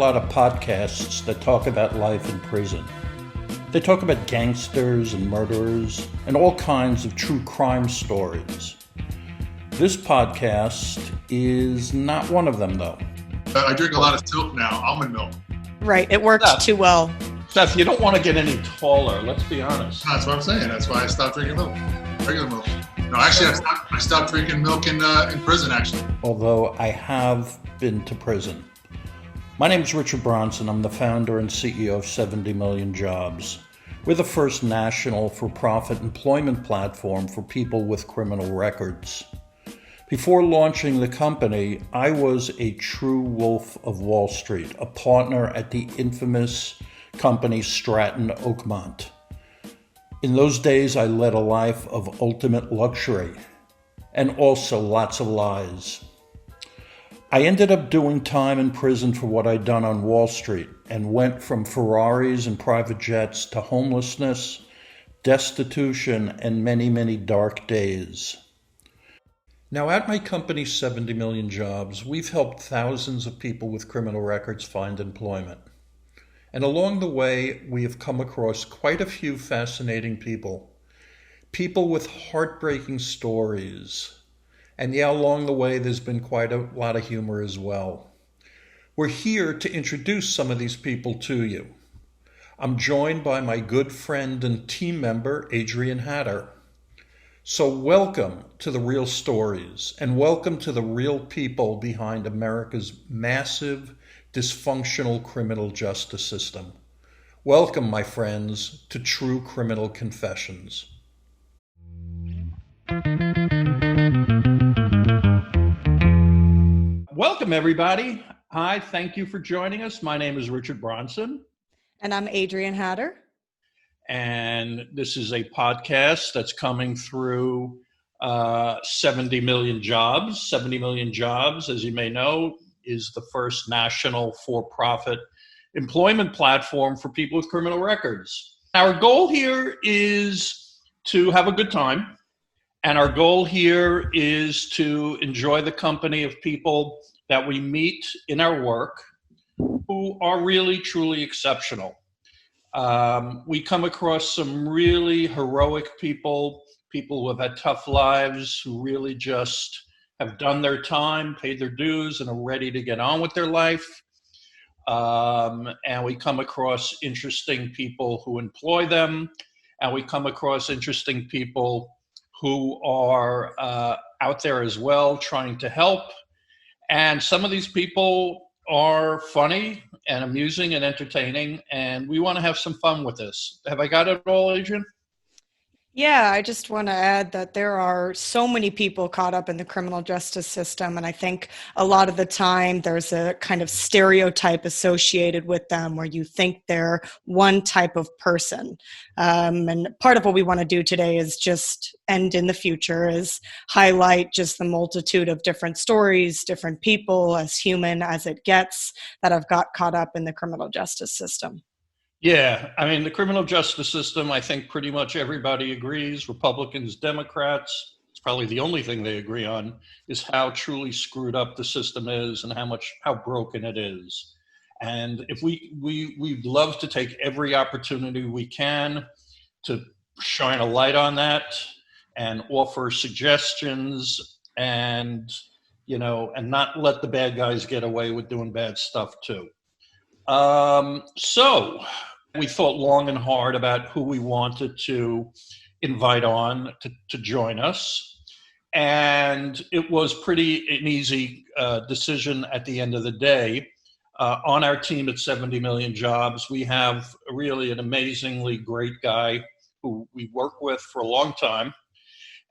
lot of podcasts that talk about life in prison. They talk about gangsters and murderers and all kinds of true crime stories. This podcast is not one of them, though. I drink a lot of silk now, almond milk. Right, it works too well. Seth, you don't want to get any taller, let's be honest. That's what I'm saying. That's why I stopped drinking milk, regular milk. No, actually, I stopped drinking milk in prison, actually. Although I have been to prison. My name is Richard Bronson. I'm the founder and CEO of 70 Million Jobs. We're the first national for-profit employment platform for people with criminal records. Before launching the company, I was a true wolf of Wall Street, a partner at the infamous company Stratton Oakmont. In those days, I led a life of ultimate luxury and also lots of lies. I ended up doing time in prison for what I'd done on Wall Street and went from Ferraris and private jets to homelessness, destitution, and many, many dark days. Now, at my company, 70 Million Jobs, we've helped thousands of people with criminal records find employment. And along the way, we have come across quite a few fascinating people. People with heartbreaking stories. And yeah, along the way, there's been quite a lot of humor as well. We're here to introduce some of these people to you. I'm joined by my good friend and team member, Adrienne Hatter. So welcome to the real stories and welcome to the real people behind America's massive, dysfunctional criminal justice system. Welcome, my friends, to True Criminal Confessions. Welcome, everybody. Hi, thank you for joining us. My name is Richard Bronson. And I'm Adrienne Hatter. And this is a podcast that's coming through 70 Million Jobs. 70 Million Jobs, as you may know, is the first national for-profit employment platform for people with criminal records. Our goal here is to have a good time. And our goal here is to enjoy the company of people that we meet in our work who are really, truly exceptional. We come across some really heroic people who have had tough lives, who really just have done their time, paid their dues, and are ready to get on with their life. And we come across interesting people who employ them. And we come across interesting people who are out there as well, trying to help. And some of these people are funny and amusing and entertaining, and we want to have some fun with this. Have I got it all, Adrienne? Yeah, I just want to add that there are so many people caught up in the criminal justice system, and I think a lot of the time there's a kind of stereotype associated with them where you think they're one type of person. And part of what we want to do today is just, and in the future, is highlight just the multitude of different stories, different people, as human as it gets, that have got caught up in the criminal justice system. Yeah, I mean, the criminal justice system, I think pretty much everybody agrees, Republicans, Democrats, it's probably the only thing they agree on, is how truly screwed up the system is and how broken it is. And if we'd love to take every opportunity we can to shine a light on that and offer suggestions and, and not let the bad guys get away with doing bad stuff too. So we thought long and hard about who we wanted to invite on to join us. And it was an easy decision at the end of the day. On our team at 70 Million Jobs, we have really an amazingly great guy who we work with for a long time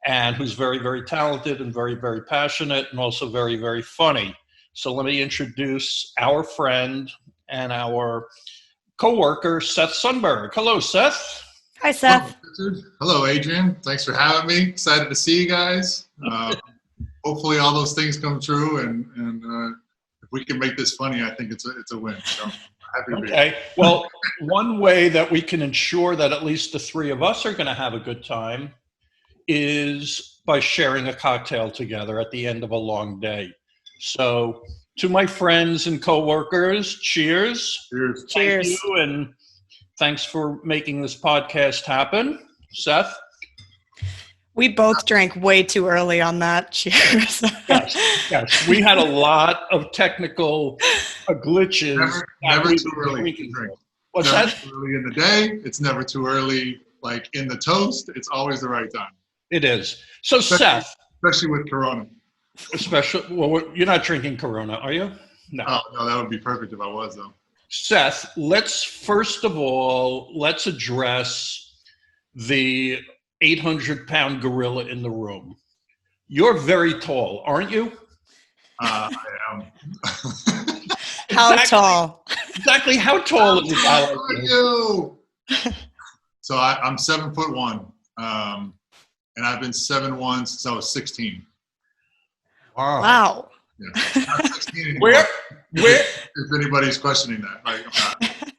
and who's very, very talented and very, very passionate and also very, very funny. So let me introduce our friend and our co-worker, Seth Sundberg. Hello, Seth. Hi, Seth. Hello, Adrienne. Thanks for having me. Excited to see you guys. Hopefully all those things come true, and if we can make this funny, I think it's a win. So happy to be here. Well, one way that we can ensure that at least the three of us are going to have a good time is by sharing a cocktail together at the end of a long day. So To my friends and coworkers, cheers. Cheers. Cheers. Thank you, and thanks for making this podcast happen. Seth? We both drank way too early on that. Cheers. Yes. We had a lot of technical glitches. Never too early to drink. What's Never that? too early in the day. It's never too early, like in the toast. It's always the right time. It is. So, Seth, Especially with Corona. you're not drinking Corona, are you? No. Oh, no, that would be perfect if I was, though. Seth, first of all, let's address the 800-pound gorilla in the room. You're very tall, aren't you? I am. How tall? Exactly how tall is How Alex? are you? So I'm 7'1", and I've been 7'1" since I was 16. Wow. Yeah. Not 16 anymore, Where if anybody's questioning that. Like,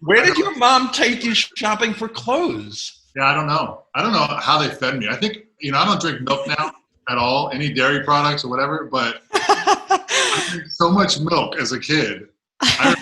where did your mom take you shopping for clothes? yeah, I don't know. I don't know how they fed me. I think, I don't drink milk now at all, any dairy products or whatever, but I drank so much milk as a kid. I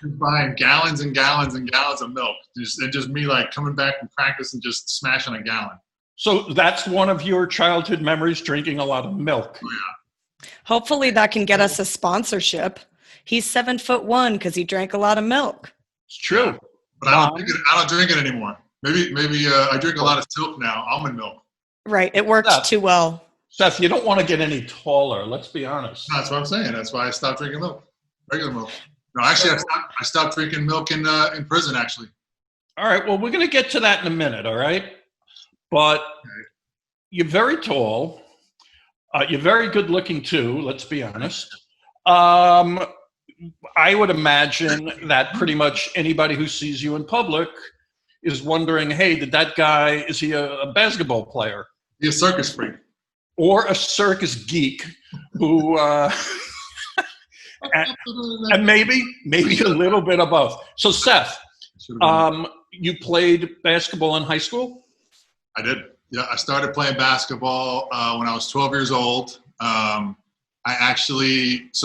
remember buying gallons and gallons and gallons of milk. Just me like coming back from practice and just smashing a gallon. So that's one of your childhood memories, drinking a lot of milk. Oh, yeah. Hopefully that can get us a sponsorship. He's 7'1" because he drank a lot of milk. It's true. But I don't drink it anymore. Maybe I drink a lot of silk now, almond milk. Right. It worked too well. Seth, you don't want to get any taller. Let's be honest. That's what I'm saying. That's why I stopped drinking milk, regular milk. No, actually, I stopped drinking milk in prison, actually. All right. Well, we're going to get to that in a minute. All right. But you're very tall. You're very good looking too. Let's be honest. I would imagine that pretty much anybody who sees you in public is wondering, hey, is he a basketball player? He's a circus freak. Or a circus geek who, and maybe a little bit of both. So Seth, you played basketball in high school? I did. Yeah, I started playing basketball when I was 12 years old. So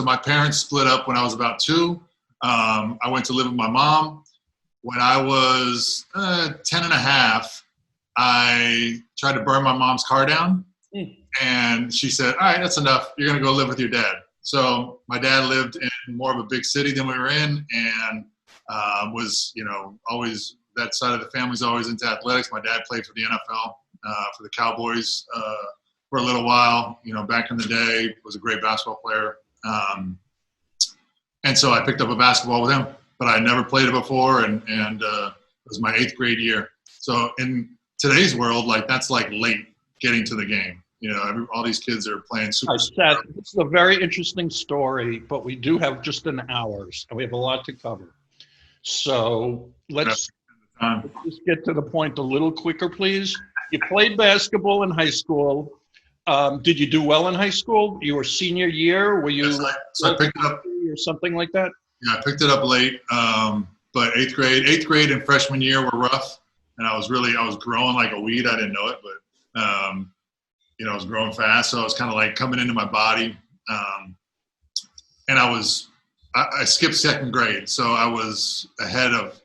my parents split up when I was about 2. I went to live with my mom. When I was 10 and a half, I tried to burn my mom's car down. And she said, all right, that's enough. You're going to go live with your dad. So my dad lived in more of a big city than we were in, and was, always, that side of the family's always into athletics. My dad played for the NFL, for the Cowboys for a little while, back in the day, was a great basketball player. And so I picked up a basketball with him, but I never played it before, and it was my 8th grade year. So in today's world, that's late getting to the game. All these kids are playing super. Seth, it's a very interesting story, but we do have just an hour, and we have a lot to cover. So let's just get to the point a little quicker, please. You played basketball in high school. Did you do well in high school? Your senior year? Were you so I picked it up or something like that? Yeah, I picked it up late. But 8th grade and freshman year were rough, and I was growing like a weed. I didn't know it, but I was growing fast, so I was kind of like coming into my body. And I skipped 2nd grade, so I was ahead of,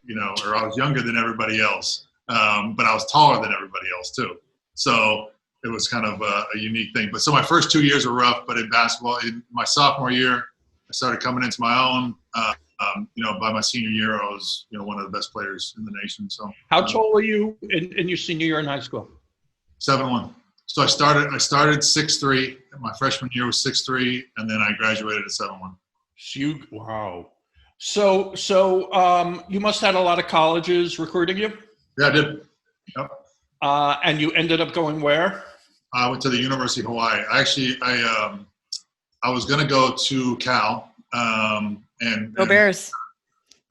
or I was younger than everybody else. But I was taller than everybody else too. So it was kind of a unique thing. But so my first 2 years were rough, but in basketball, in my sophomore year, I started coming into my own. By my senior year, I was, one of the best players in the nation. So how tall were you in your senior year in high school? 7'1". So I started 6'3". My freshman year was 6'3", and then I graduated at 7'1". Wow. So you must have had a lot of colleges recruiting you? Yeah, I did. Yep. And you ended up going where? I went to the University of Hawaii. I was going to go to Cal. Go Bears.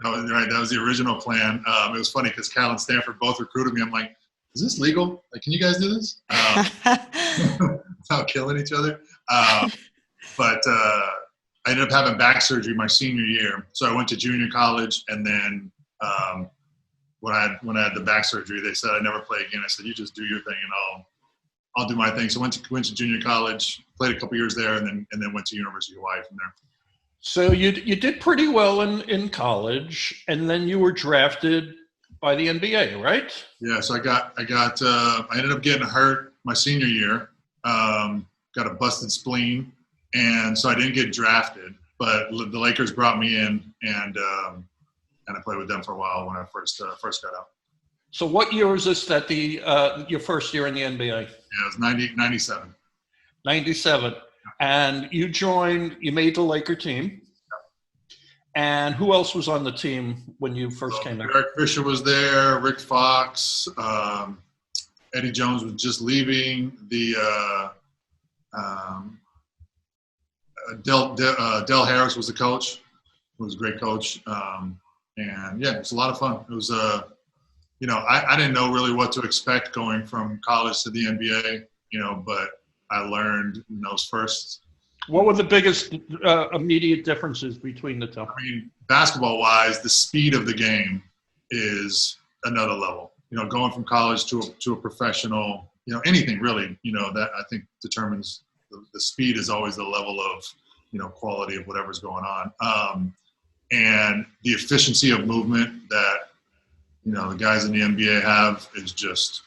Right, that was the original plan. It was funny because Cal and Stanford both recruited me. I'm like, is this legal? Like, can you guys do this? Without killing each other. But I ended up having back surgery my senior year. So I went to junior college, and then when I had the back surgery, they said I'd never play again. I said, you just do your thing, and I'll do my thing. So went to junior college, played a couple years there, and then went to University of Hawaii from there. So you did pretty well in college, and then you were drafted by the NBA, right? Yeah, so I ended up getting hurt my senior year. Got a busted spleen, and so I didn't get drafted. But the Lakers brought me in, and I played with them for a while when I first got out. So what year was this that your first year in the NBA? Yeah, it was 97. 97. And you made the Laker team. And who else was on the team when you first came in? Eric Fisher was there, Rick Fox, Eddie Jones was just leaving. Del Harris was the coach. He was a great coach. And yeah, it was a lot of fun. It was, I didn't know really what to expect going from college to the NBA, but I learned in those first. What were the biggest immediate differences between the two? I mean, basketball-wise, the speed of the game is another level. Going from college to a professional, anything really, that I think determines the speed is always the level of, quality of whatever's going on. And the efficiency of movement that, the guys in the NBA have is just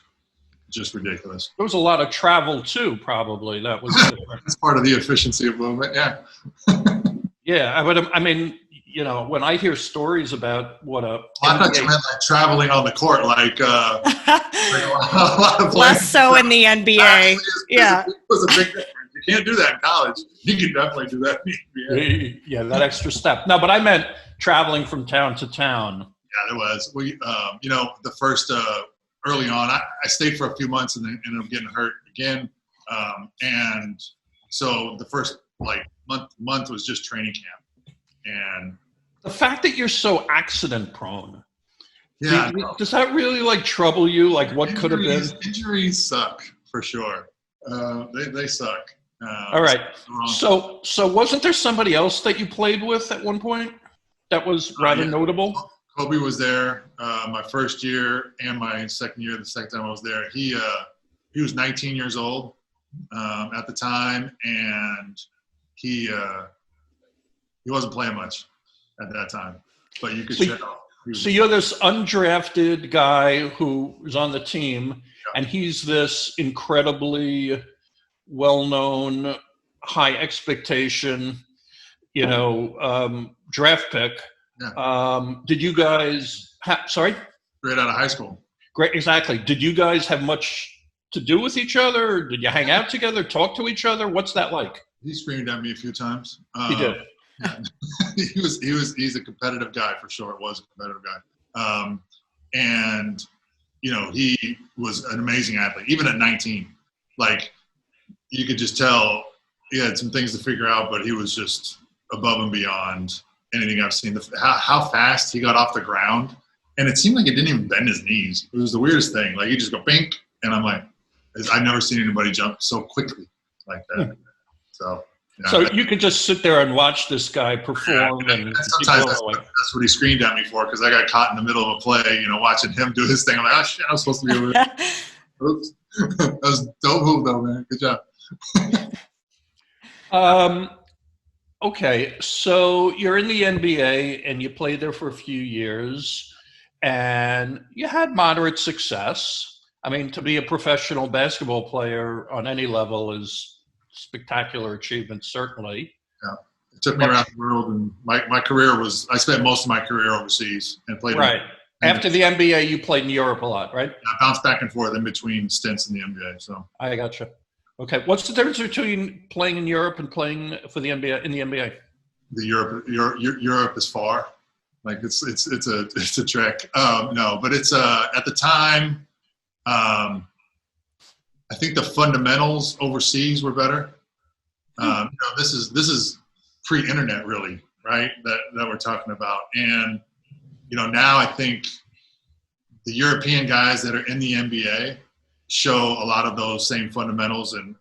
ridiculous. There was a lot of travel too, probably. That was That's part of the efficiency of movement. Yeah. Yeah, but I mean, when I hear stories about what I thought you meant like traveling on the court, like a lot of less so in the NBA. Yeah, it was a big difference. You can't do that in college. You can definitely do that in the NBA. Yeah, that extra step. No, but I meant traveling from town to town. Yeah, there was. We, the first early on, I stayed for a few months and then ended up getting hurt again. And so the first month was just training camp. And the fact that you're so accident prone, yeah, does that really trouble you? Like what could have been? Injuries suck for sure. They suck. All right. So wasn't there somebody else that you played with at one point that was rather notable? Kobe was there my first year and my second year. The second time I was there, he was 19 years old at the time, and he wasn't playing much at that time. But you could tell. So you're this undrafted guy who is on the team, and he's this incredibly well-known, high expectation, draft pick. Yeah. Did you guys sorry? Straight out of high school. Great, exactly. Did you guys have much to do with each other? Did you hang out together, talk to each other? What's that like? He screamed at me a few times. He did. Yeah. He's a competitive guy for sure. Was a competitive guy. And he was an amazing athlete, even at 19. Like, you could just tell he had some things to figure out, but he was just above and beyond anything I've seen. How fast he got off the ground, and it seemed like it didn't even bend his knees. It was the weirdest thing. Like, he just go bink, and I'm like, I've never seen anybody jump so quickly like that. So. Yeah, so you could just sit there and watch this guy perform. Yeah, and sometimes that's what he screamed at me for, because I got caught in the middle of a play, watching him do his thing. I'm like, oh shit, I was supposed to be over there. Oops. That was a dope move though, man. Good job. Okay, so you're in the NBA and you played there for a few years and you had moderate success. I mean, to be a professional basketball player on any level is spectacular achievement, certainly. Yeah, it took me around the world, and my career was, I spent most of my career overseas and played. Right. After the NBA, you played in Europe a lot, right? I bounced back and forth in between stints in the NBA. So I gotcha. Okay, what's the difference between playing in Europe and playing for the NBA in the NBA? Europe is far. Like it's a trek. No, but it's at the time. I think the fundamentals overseas were better. This is pre-internet, really, right? That we're talking about, and now I think the European guys that are in the NBA show a lot of those same fundamentals, and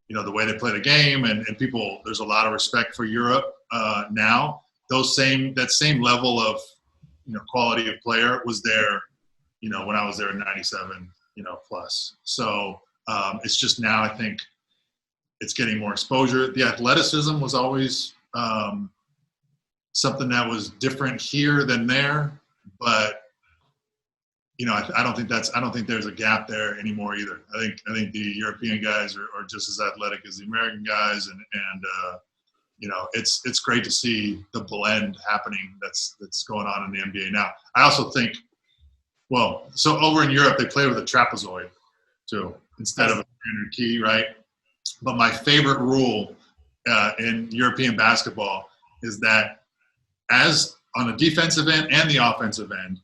the way they play the game, and people. There's a lot of respect for Europe now. That same level of quality of player was there, when I was there in '97. Plus. So it's just now I think it's getting more exposure. The athleticism was always something that was different here than there, but I don't think there's a gap there anymore either. I think the European guys are just as athletic as the American guys, and it's great to see the blend happening that's going on in the NBA now. I also think, so over in Europe they play with a trapezoid too instead of a standard key, right? But my favorite rule in European basketball is that as on the defensive end and the offensive end,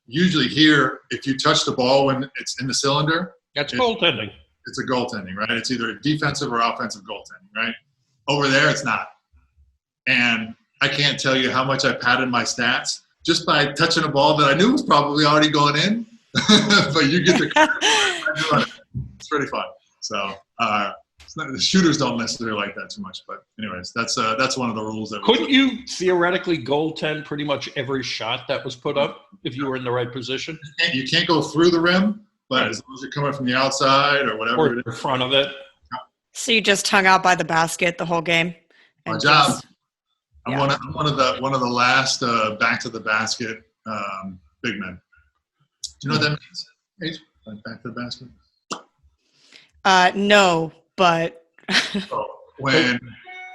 usually here, if you touch the ball when it's in the cylinder, that's goaltending. It's a goaltending, right? It's either a defensive or offensive goaltending, right? Over there, it's not. And I can't tell you how much I padded my stats just by touching a ball that I knew was probably already going in, but you get the it's pretty fun. So the shooters don't necessarily like that too much, but anyways, that's one of the rules that. Couldn't you theoretically goaltend pretty much every shot that was put up if you were in the right position? You can't go through the rim, but right. As long as you're coming from the outside or whatever, or in front of it. So you just hung out by the basket the whole game. My job. I'm one of the last back to the basket big men. Do you know what that means? Back to the basket. No, but when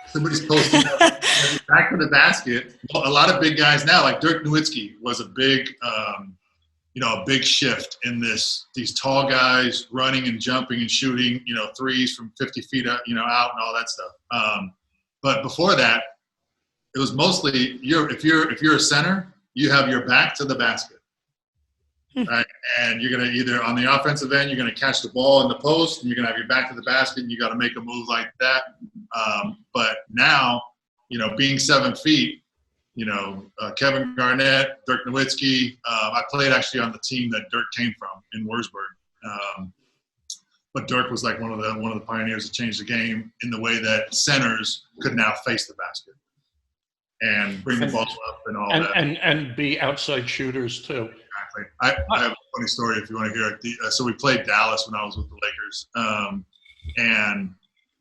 somebody's posting back to the basket, a lot of big guys now, like Dirk Nowitzki, was a big, a big shift in these tall guys running and jumping and shooting, threes from 50 feet out, out and all that stuff. But before that, it was mostly if you're a center, you have your back to the basket. Right? And you're going to either on the offensive end, you're going to catch the ball in the post, and you're going to have your back to the basket, and you got to make a move like that. But now, being 7 feet, Kevin Garnett, Dirk Nowitzki. I played actually on the team that Dirk came from in Wurzburg. But Dirk was like one of the pioneers that changed the game in the way that centers could now face the basket and bring the ball up and all that. And be outside shooters too. Exactly. I have a funny story if you want to hear it. So we played Dallas when I was with the Lakers, and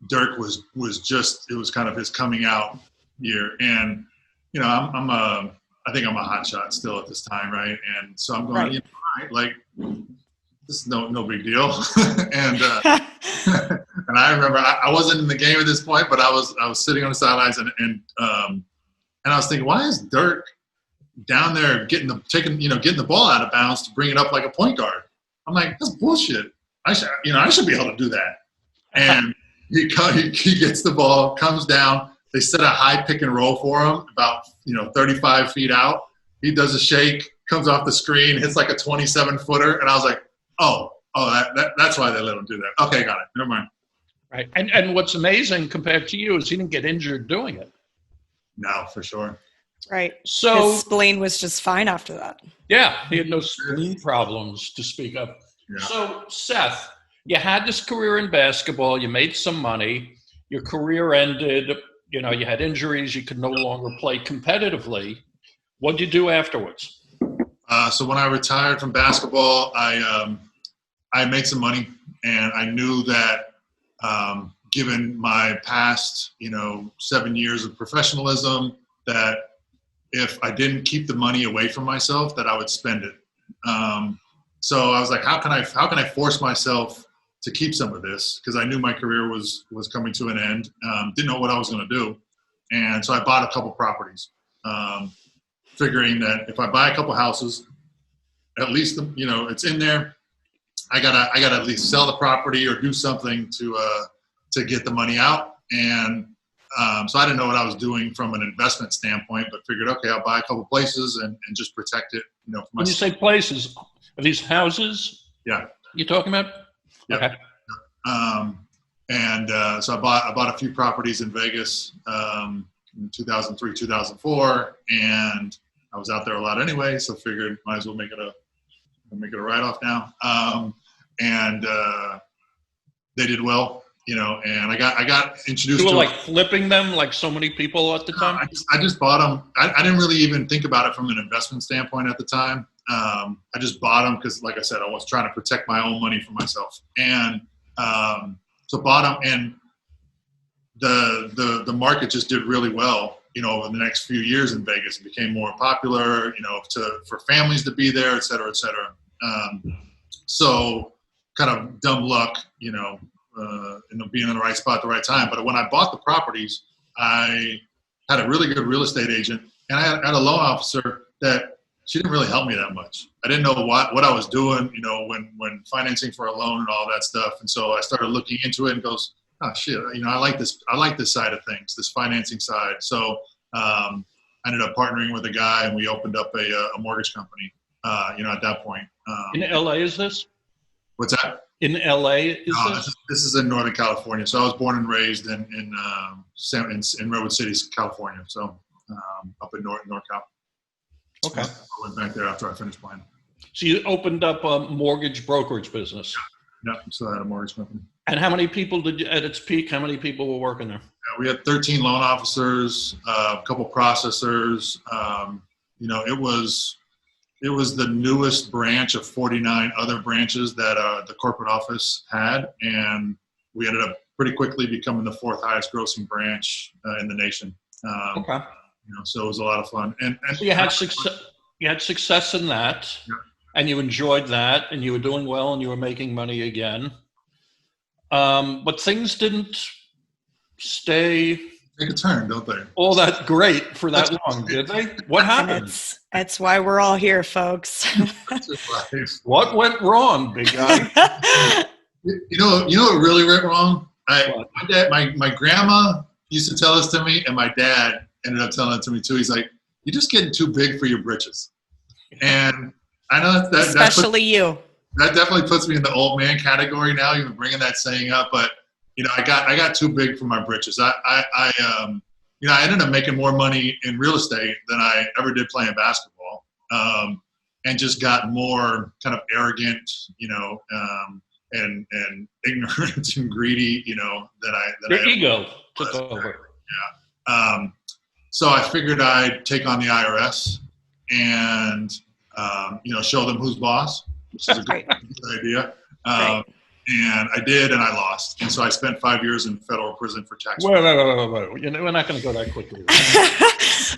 Dirk was just, it was kind of his coming out year, and I think I'm a hot shot still at this time, right? And so I'm going, right. Right, like this is no big deal, and and I remember I wasn't in the game at this point, but I was sitting on the sidelines and I was thinking, why is Dirk down there getting the ball out of bounds to bring it up like a point guard? I'm like, that's bullshit. I should be able to do that. And he gets the ball, comes down. They set a high pick and roll for him about 35 feet out. He does a shake, comes off the screen, hits like a 27-footer, and I was like, oh, that's why they let him do that. Okay, got it. Never mind. Right, and what's amazing compared to you is he didn't get injured doing it. No, for sure. Right. So his spleen was just fine after that. Yeah, he had no spleen problems to speak of. Yeah. So Seth, you had this career in basketball. You made some money. Your career ended. You had injuries. You could no longer play competitively. What did you do afterwards? So when I retired from basketball, I made some money, and I knew that given my past, 7 years of professionalism, that if I didn't keep the money away from myself, that I would spend it. So I was like, how can I force myself to keep some of this? Because I knew my career was coming to an end. Didn't know what I was going to do, and so I bought a couple properties, figuring that if I buy a couple houses, at least it's in there. I gotta at least sell the property or do something to get the money out. And so I didn't know what I was doing from an investment standpoint, but figured, okay, I'll buy a couple places and just protect it. For when you say places, are these houses? Yeah. You talking about? Yeah. Okay. So I bought a few properties in Vegas in 2003, 2004, and I was out there a lot anyway, so figured might as well make it a write-off now. And they did well. And I got introduced You were to like flipping them like so many people at the time? I just bought them. I didn't really even think about it from an investment standpoint at the time. I just bought them because, like I said, I was trying to protect my own money for myself. And so bought them, and the market just did really well over the next few years in Vegas. It became more popular, for families to be there, et cetera, et cetera. So kind of dumb luck, being in the right spot at the right time. But when I bought the properties, I had a really good real estate agent, and I had a loan officer that she didn't really help me that much. I didn't know what I was doing, when financing for a loan and all that stuff. And so I started looking into it and goes, oh shit, I like this side of things, this financing side. So I ended up partnering with a guy, and we opened up a mortgage company, at that point. In LA, is this? What's that? In LA, is this? This is in Northern California. So I was born and raised in Redwood City, California. So up in NorCal. Okay. I went back there after I finished playing. So you opened up a mortgage brokerage business. Yeah, so I had a mortgage company. And how many people at its peak, how many people were working there? We had 13 loan officers, a couple processors. It was the newest branch of 49 other branches that the corporate office had, and we ended up pretty quickly becoming the 4th highest grossing branch in the nation. Okay. So it was a lot of fun. And so you had success. You had success in that, yeah. And you enjoyed that, and you were doing well, and you were making money again. But things didn't stay. Take a turn, don't they? All that great for that long, did they? What happened? That's why we're all here, folks. What went wrong, big guy? You know what really went wrong? My grandma used to tell this to me, and my dad ended up telling it to me too. He's like, "You're just getting too big for your britches," and I know that especially you. That definitely puts me in the old man category now, even bringing that saying up. But I got too big for my britches. I ended up making more money in real estate than I ever did playing basketball, and just got more kind of arrogant, and ignorant and greedy, Your ego took over. Yeah. So I figured I'd take on the IRS and show them who's boss, which is a good idea. And I did, and I lost. And so I spent 5 years in federal prison for tax. Wait. We're not going to go that quickly.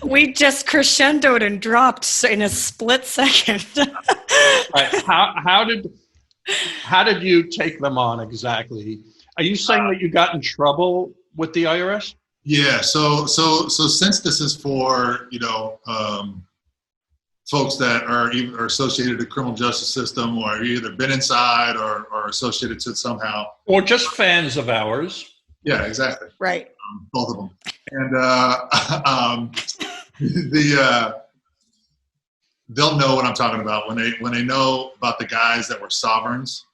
We just crescendoed and dropped in a split second. Right. How did you take them on exactly? Are you saying that you got in trouble with the IRS? Yeah. So since this is for folks that are associated with the criminal justice system, or either been inside or associated to it somehow, or just fans of ours. Yeah, exactly. Right. Both of them. And they'll know what I'm talking about when they know about the guys that were sovereigns,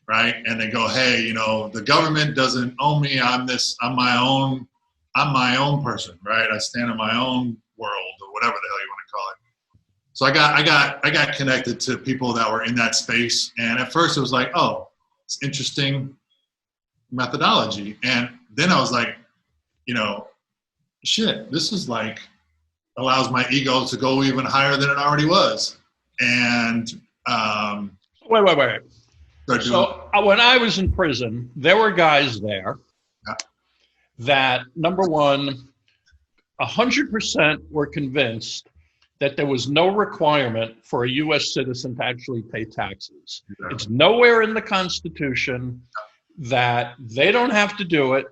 right? And they go, hey, the government doesn't own me. I'm my own person, right? I stand in my own world, or whatever the hell you want to call it. So I got connected to people that were in that space, and at first it was like, oh, it's interesting methodology, and then I was like, shit, this is like allows my ego to go even higher than it already was, and wait. So when I was in prison, there were guys there that, number one, 100% were convinced that there was no requirement for a U.S. citizen to actually pay taxes. Exactly. It's nowhere in the Constitution that they don't have to do it.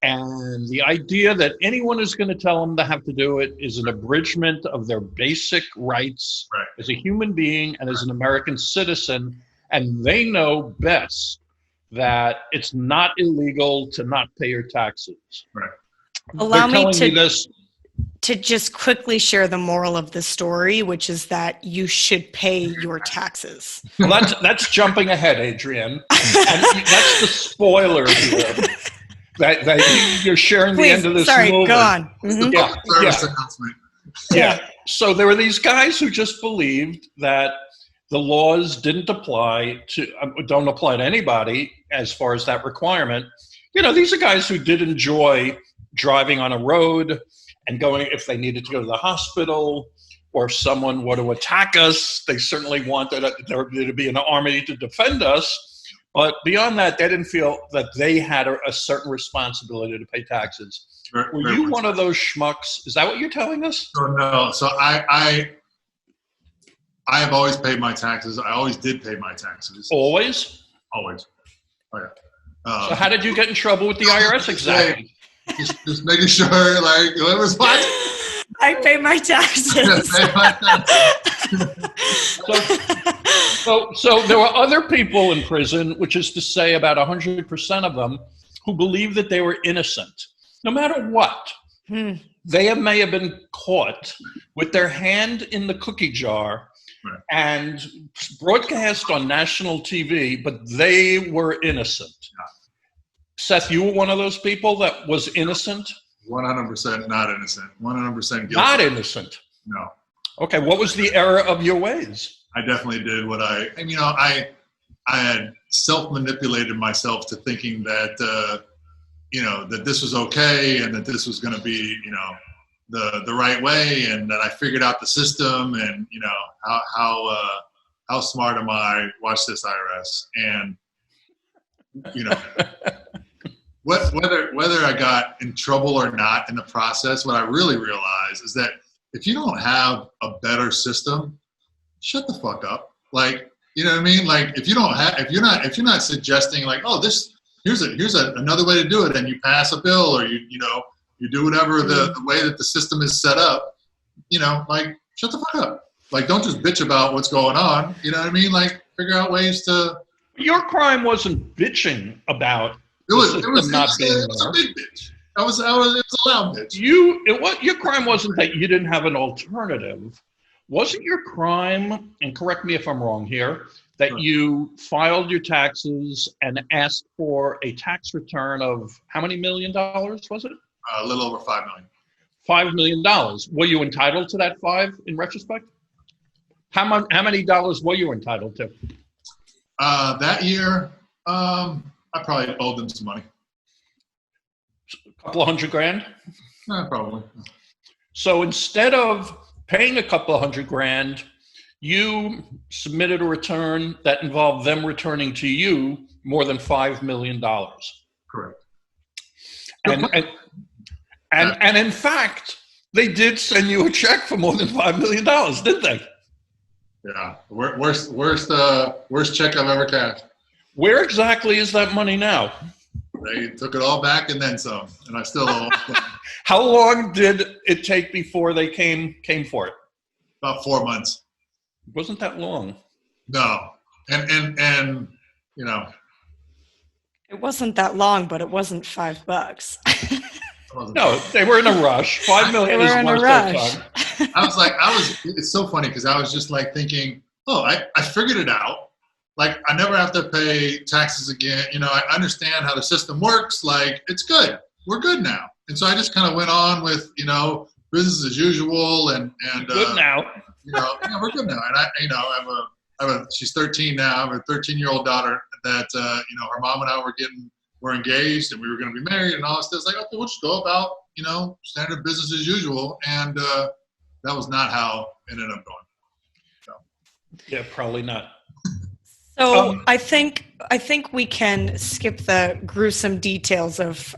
And the idea that anyone is going to tell them to have to do it is an abridgment of their basic rights as a human being and as an American citizen. And they know best that it's not illegal to not pay your taxes. Right. Allow me to just quickly share the moral of the story, which is that you should pay your taxes. Well, that's jumping ahead, Adrienne. And that's the spoiler here. That you're sharing the end of this movie. Sorry, go on. Mm-hmm. Yeah. So there were these guys who just believed that the laws don't apply to anybody as far as that requirement. These are guys who did enjoy driving on a road and going, if they needed to go to the hospital, or if someone were to attack us, they certainly wanted there to be an army to defend us. But beyond that, they didn't feel that they had a certain responsibility to pay taxes. Were you one of those schmucks? Is that what you're telling us? So no. So I have always paid my taxes. I always did pay my taxes. Always? Always. Oh yeah. So how did you get in trouble with the IRS exactly? Just making sure, like, whoever's watching. I pay my taxes. So there were other people in prison, which is to say about 100% of them, who believed that they were innocent, no matter what. They may have been caught with their hand in the cookie jar and broadcast on national TV, but they were innocent. Seth, you were one of those people that was innocent? 100% not innocent. 100% guilty. Not innocent? No. Okay, what was the error of your ways? I definitely did what I had self-manipulated myself to thinking that, that this was okay and that this was going to be, the right way, and that I figured out the system, and, how smart am I? Watch this, IRS. And, whether I got in trouble or not in the process, what I really realized is that if you don't have a better system, shut the fuck up. Like, you know what I mean? Like, if you're not suggesting like, oh, here's another way to do it, and you pass a bill, or you do whatever the way that the system is set up, like, shut the fuck up. Like, don't just bitch about what's going on. You know what I mean? Like, figure out ways to. Your crime wasn't bitching about. It was a big bitch. It was a loud bitch. Your crime wasn't that you didn't have an alternative. Wasn't your crime, and correct me if I'm wrong here, that you filed your taxes and asked for a tax return of how many $1 million was it? A little over $5 million. $5 million. Were you entitled to that $5 in retrospect? How many dollars were you entitled to? That year, I probably owed them some money. A couple of $100,000? Probably. So instead of paying a couple of $100,000, you submitted a return that involved them returning to you more than $5 million. Correct. And in fact, they did send you a check for more than $5 million, didn't they? Yeah, worst check I've ever cashed. Where exactly is that money now? They took it all back and then some, and I still owe them. How long did it take before they came for it? About 4 months. It wasn't that long. No, and It wasn't that long, but it wasn't $5. No, they were in a rush. $5 million is worth their time. It's so funny because I was just like thinking, oh, I figured it out. Like, I never have to pay taxes again. I understand how the system works. Like, it's good. We're good now. And so I just kind of went on with, business as usual. And good now. We're good now. And she's 13 now. I have a 13-year-old daughter that, her mom and I were engaged, and we were going to be married and all this stuff. It's like, okay, we'll just go about, standard business as usual. And that was not how it ended up going. So. Yeah, probably not. So I think we can skip the gruesome details of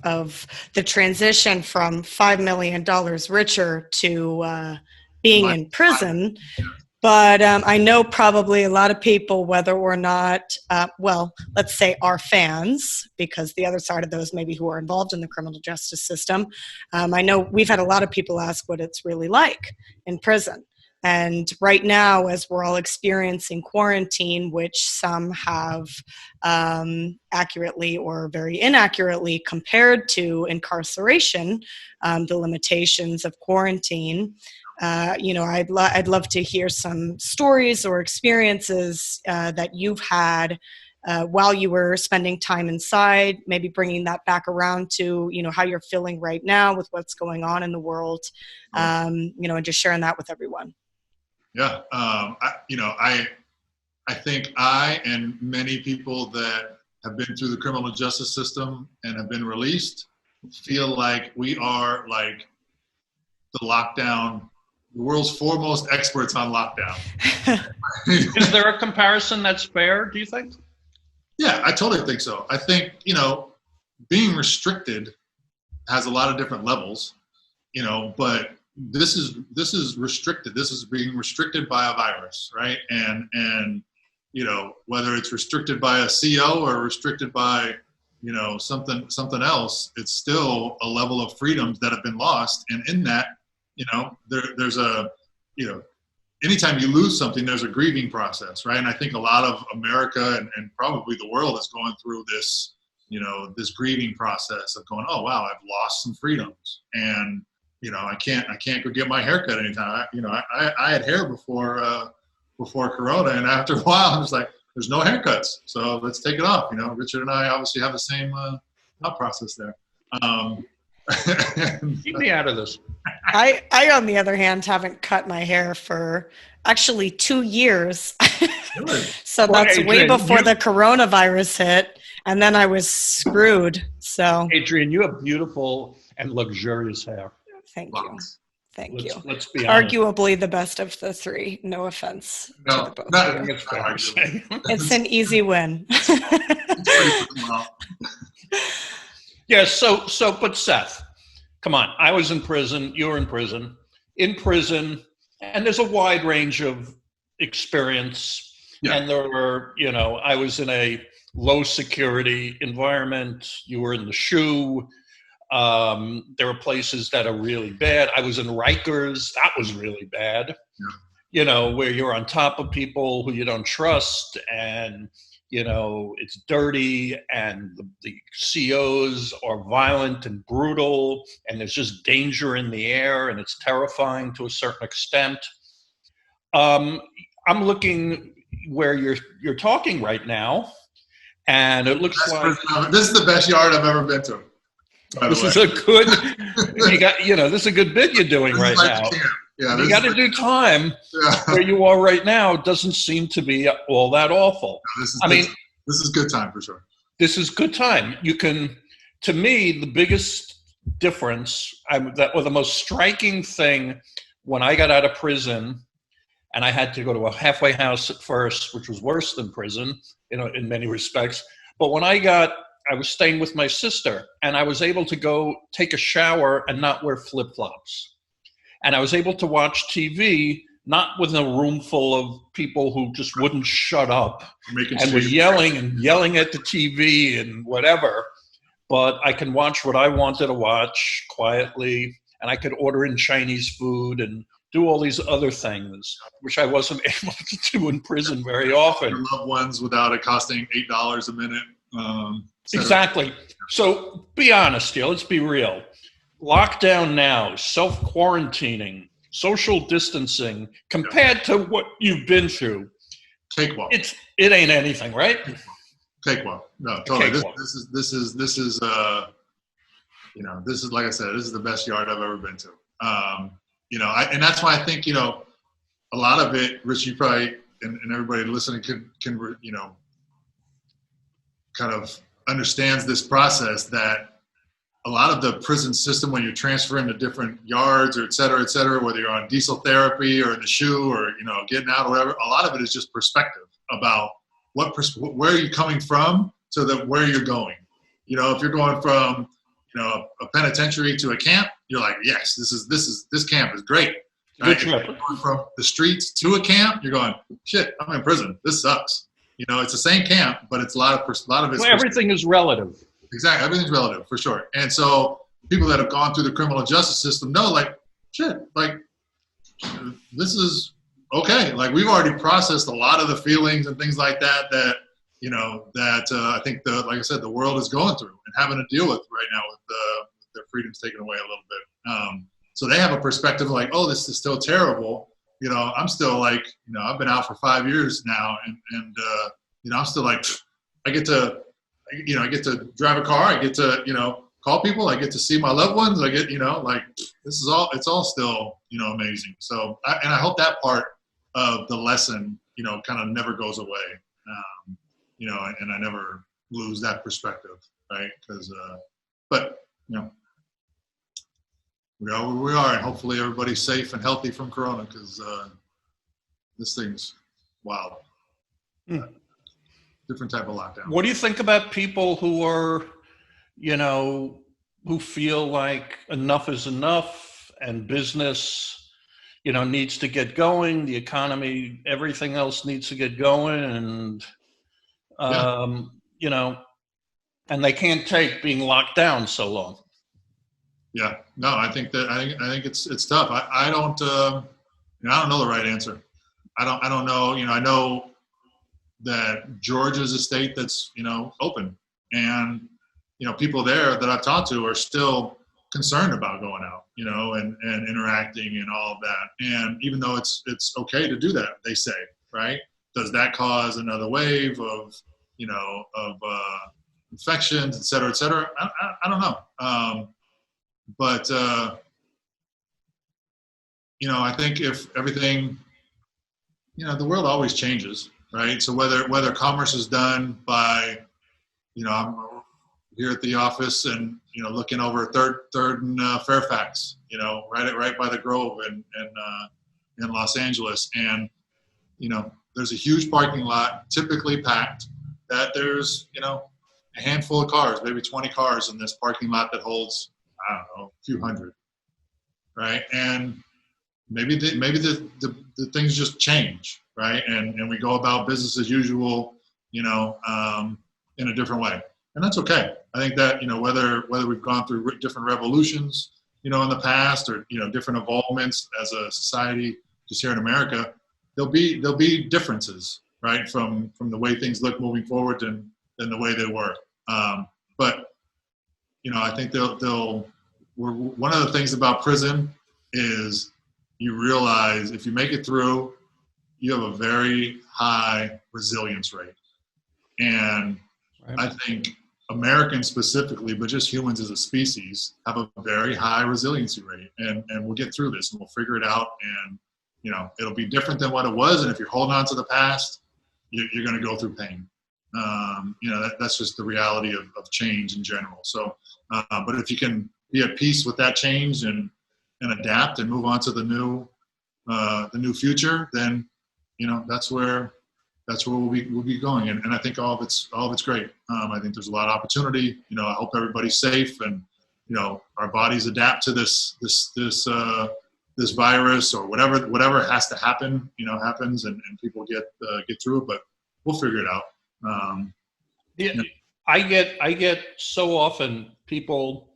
the transition from $5 million richer to being in prison. But I know probably a lot of people, whether or not, let's say our fans, because the other side of those maybe who are involved in the criminal justice system, I know we've had a lot of people ask what it's really like in prison. And right now, as we're all experiencing quarantine, which some have accurately or very inaccurately compared to incarceration, the limitations of quarantine, I'd love to hear some stories or experiences that you've had while you were spending time inside, maybe bringing that back around to, how you're feeling right now with what's going on in the world, and just sharing that with everyone. Yeah. I think I and many people that have been through the criminal justice system and have been released feel like we are like the world's foremost experts on lockdown. Is there a comparison that's fair, do you think? Yeah, I totally think so. I think, being restricted has a lot of different levels, but this is restricted. This is being restricted by a virus, right? And whether it's restricted by a CO or restricted by, something else, it's still a level of freedoms that have been lost. And in that, there's a, anytime you lose something, there's a grieving process, right? And I think a lot of America and probably the world is going through this, this grieving process of going, oh wow, I've lost some freedoms, and I can't go get my hair cut anytime. I had hair before Corona, and after a while, I'm just like, there's no haircuts, so let's take it off. Richard and I obviously have the same thought process there. Keep me out of this. I, on the other hand, haven't cut my hair for actually 2 years. Really? So Well, that's way Adrienne, before the coronavirus hit, and then I was screwed. So Adrienne, you have beautiful and luxurious hair. thank you. Thank you. Let's be honest. Arguably the best of the three. No offense to No, the both not of you. It's fair to say. It's an easy win. Yeah, but Seth, come on. I was in prison. You were in prison. In prison, and there's a wide range of experience. Yeah. And there were, I was in a low security environment. You were in the SHU. There are places that are really bad. I was in Rikers. That was really bad. Yeah. Where you're on top of people who you don't trust, and it's dirty, and the COs are violent and brutal, and there's just danger in the air, and it's terrifying to a certain extent. I'm looking where you're talking right now, and it looks like this is the best yard I've ever been to. This is a good. This is a good bit you're doing right now. Yeah, you got to do time. Yeah. Where you are right now doesn't seem to be all that awful. This is good time for sure. This is good time. You can, to me, the biggest difference, or the most striking thing, when I got out of prison, and I had to go to a halfway house at first, which was worse than prison, in many respects. But when I was staying with my sister, and I was able to go take a shower and not wear flip-flops. And I was able to watch TV, not with a room full of people who just wouldn't shut up and were yelling at the TV and whatever. But I can watch what I wanted to watch quietly, and I could order in Chinese food and do all these other things, which I wasn't able to do in prison very often. Your loved ones without it costing $8 a minute. Exactly. So be honest here. Let's be real. Lockdown now, self-quarantining, social distancing, compared to what you've been through, cakewalk. It ain't anything, right? Cakewalk. No, totally. Cakewalk. This is like I said, this is the best yard I've ever been to. And that's why I think a lot of it, Rich, you probably and everybody listening can kind of understands this process, that a lot of the prison system, when you're transferring to different yards or et cetera, whether you're on diesel therapy or in the SHU or, getting out or whatever, a lot of it is just perspective about where are you coming from to where you're going. If you're going from, a penitentiary to a camp, you're like, yes, this camp is great. Right? If you're going from the streets to a camp, you're going, shit, I'm in prison. This sucks. It's the same camp, but it's a lot of it's. Well, everything is relative. Exactly. Everything's relative, for sure. And so people that have gone through the criminal justice system know, like, shit, like, this is okay. Like, we've already processed a lot of the feelings and things like that I think, like I said, the world is going through and having to deal with right now with their freedoms taken away a little bit. So they have a perspective like, oh, this is still terrible. I'm still like, I've been out for 5 years now, and I'm still like, I get to drive a car. I get to, call people. I get to see my loved ones. I get, it's all still, amazing. So, I hope that part of the lesson, kind of never goes away, and I never lose that perspective, right? Because, we are where we are, and hopefully everybody's safe and healthy from Corona, because this thing's wild. different type of lockdown. What do you think about people who are, who feel like enough is enough and business, needs to get going, the economy, everything else needs to get going, and, and they can't take being locked down so long? Yeah, no, I think it's tough. I don't know the right answer. I don't know. I know that Georgia's a state that's open, and people there that I've talked to are still concerned about going out, and interacting and all of that. And even though it's okay to do that, they say, right? Does that cause another wave of infections, et cetera, et cetera? I don't know. But I think if everything, the world always changes, right? So whether commerce is done by, I'm here at the office and looking over Third and Fairfax, right by the Grove in Los Angeles, and there's a huge parking lot, typically packed. That there's a handful of cars, maybe 20 cars in this parking lot that holds, I don't know, a few hundred, right? And maybe the things just change, right? And we go about business as usual, in a different way, and that's okay. I think that whether we've gone through different revolutions, in the past, or different evolvements as a society, just here in America, there'll be differences, right, from the way things look moving forward than the way they were. But I think one of the things about prison is you realize if you make it through, you have a very high resilience rate. And right. I think Americans specifically, but just humans as a species, have a very high resiliency rate. And we'll get through this and we'll figure it out. And, it'll be different than what it was. And if you're holding on to the past, you're going to go through pain. That's just the reality of change in general. So, but if you can be at peace with that change and adapt and move on to the new future, then that's where we'll be going. And I think all of it's great. I think there's a lot of opportunity. I hope everybody's safe and our bodies adapt to this virus, or whatever has to happen. Happens and people get through it. But we'll figure it out. I get so often people,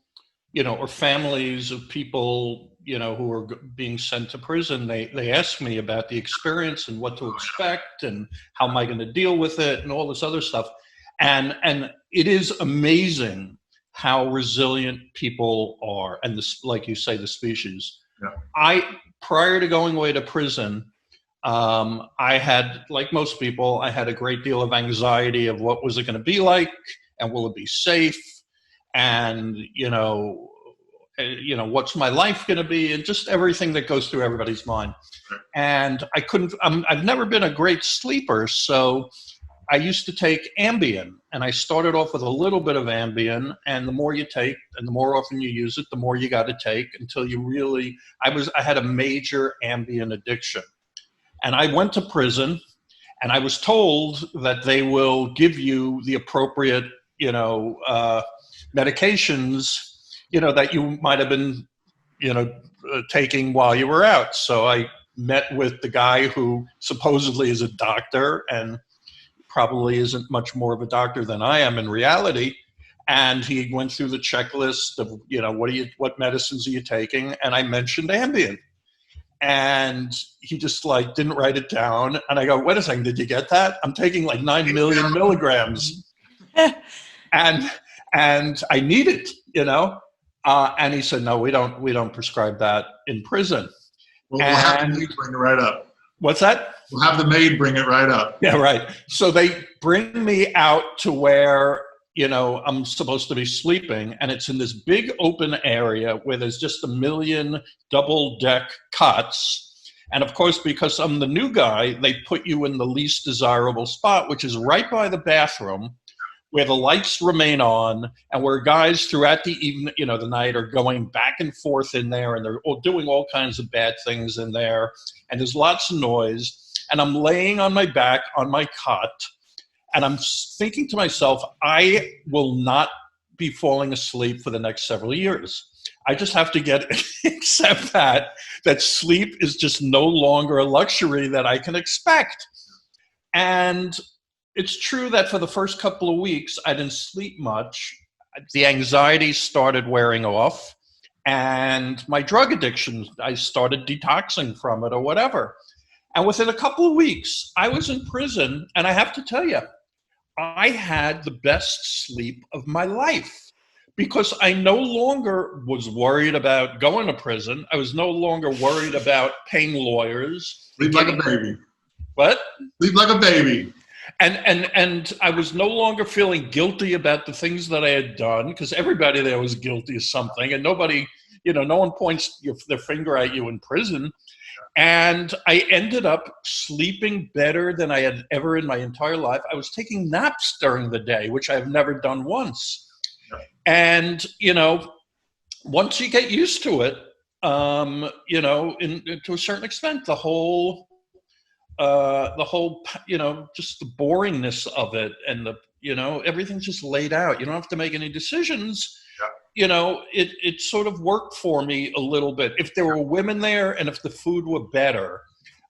or families of people, who are being sent to prison. They ask me about the experience and what to expect and how am I going to deal with it and all this other stuff. And it is amazing how resilient people are. And this, like you say, the species. Yeah. Prior to going away to prison, I had, like most people, I had a great deal of anxiety of what was it going to be like, and will it be safe, and what's my life going to be, and just everything that goes through everybody's mind. And I've never been a great sleeper, so I used to take Ambien, and I started off with a little bit of Ambien, and the more you take and the more often you use it, the more you got to take until you really, I had a major Ambien addiction. And I went to prison, and I was told that they will give you the appropriate, medications, that you might have been, taking while you were out. So I met with the guy who supposedly is a doctor and probably isn't much more of a doctor than I am in reality. And he went through the checklist of, what medicines are you taking? And I mentioned Ambien. And he just didn't write it down. And I go, wait a second, did you get that? I'm taking 9 million milligrams. and I need it, and he said, no, we don't prescribe that in prison. We'll have the maid bring it right up. What's that? We'll have the maid bring it right up. Yeah, right. So they bring me out to where, I'm supposed to be sleeping, and it's in this big open area where there's just 1 million double-deck cots. And of course, because I'm the new guy, they put you in the least desirable spot, which is right by the bathroom, where the lights remain on, and where guys throughout the evening, the night, are going back and forth in there, and they're doing all kinds of bad things in there, and there's lots of noise. And I'm laying on my back on my cot, And I'm thinking to myself, I will not be falling asleep for the next several years. I just have to accept that sleep is just no longer a luxury that I can expect. And it's true that for the first couple of weeks, I didn't sleep much. The anxiety started wearing off, and my drug addiction, I started detoxing from it or whatever. And within a couple of weeks, I was in prison, and I have to tell you, I had the best sleep of my life because I no longer was worried about going to prison. I was no longer worried about paying lawyers. Sleep like a baby. What? Sleep like a baby. And I was no longer feeling guilty about the things that I had done, because everybody there was guilty of something, and nobody, no one points their finger at you in prison. And I ended up sleeping better than I had ever in my entire life. I was taking naps during the day, which I've never done once. And, once you get used to it, to a certain extent, the whole, just the boringness of it, and everything's just laid out. You don't have to make any decisions. It sort of worked for me a little bit. If there were women there and if the food were better,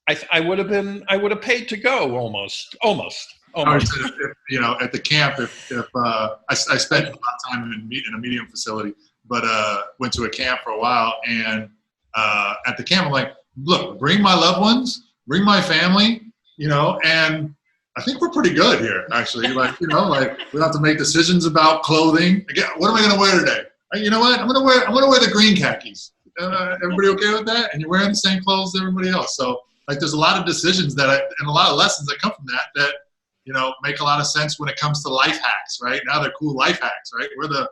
I would have paid to go almost. At the camp, if I spent a lot of time in a medium facility, but went to a camp for a while, and at the camp, I'm like, look, bring my loved ones, bring my family, and I think we're pretty good here, actually. We don't have to make decisions about clothing. Again, what am I going to wear today? You know what? I'm going to wear the green khakis. Everybody okay with that? And you're wearing the same clothes as everybody else. So there's a lot of decisions and a lot of lessons that come from that make a lot of sense when it comes to life hacks, right? Now they're cool life hacks, right? We're the,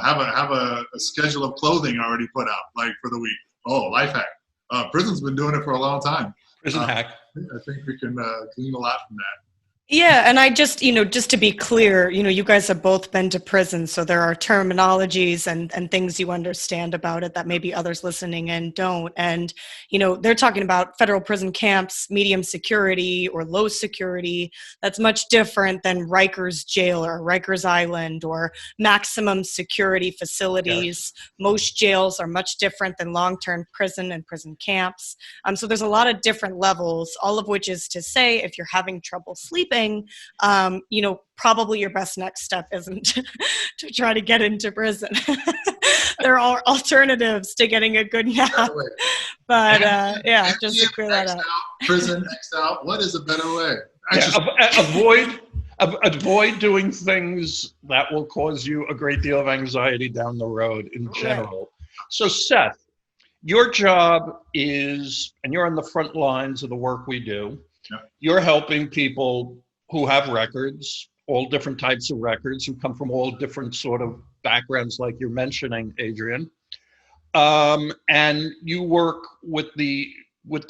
have a schedule of clothing already put out, for the week. Oh, life hack. Prison's been doing it for a long time. Prison hack. I think we can glean a lot from that. Yeah, and I just, just to be clear, you guys have both been to prison, so there are terminologies and things you understand about it that maybe others listening in don't. And, they're talking about federal prison camps, medium security or low security. That's much different than Rikers Jail or Rikers Island or maximum security facilities. Yes. Most jails are much different than long-term prison and prison camps. So there's a lot of different levels, all of which is to say, if you're having trouble sleeping, probably your best next step isn't to try to get into prison. There are alternatives to getting a good nap. But just to clear that up. Prison, X out. What is a better way? Avoid doing things that will cause you a great deal of anxiety down the road in general. Right. So Seth, your job is, and you're on the front lines of the work we do, you're helping people who have records, all different types of records, who come from all different sort of backgrounds, like you're mentioning, Adrienne. And you work with the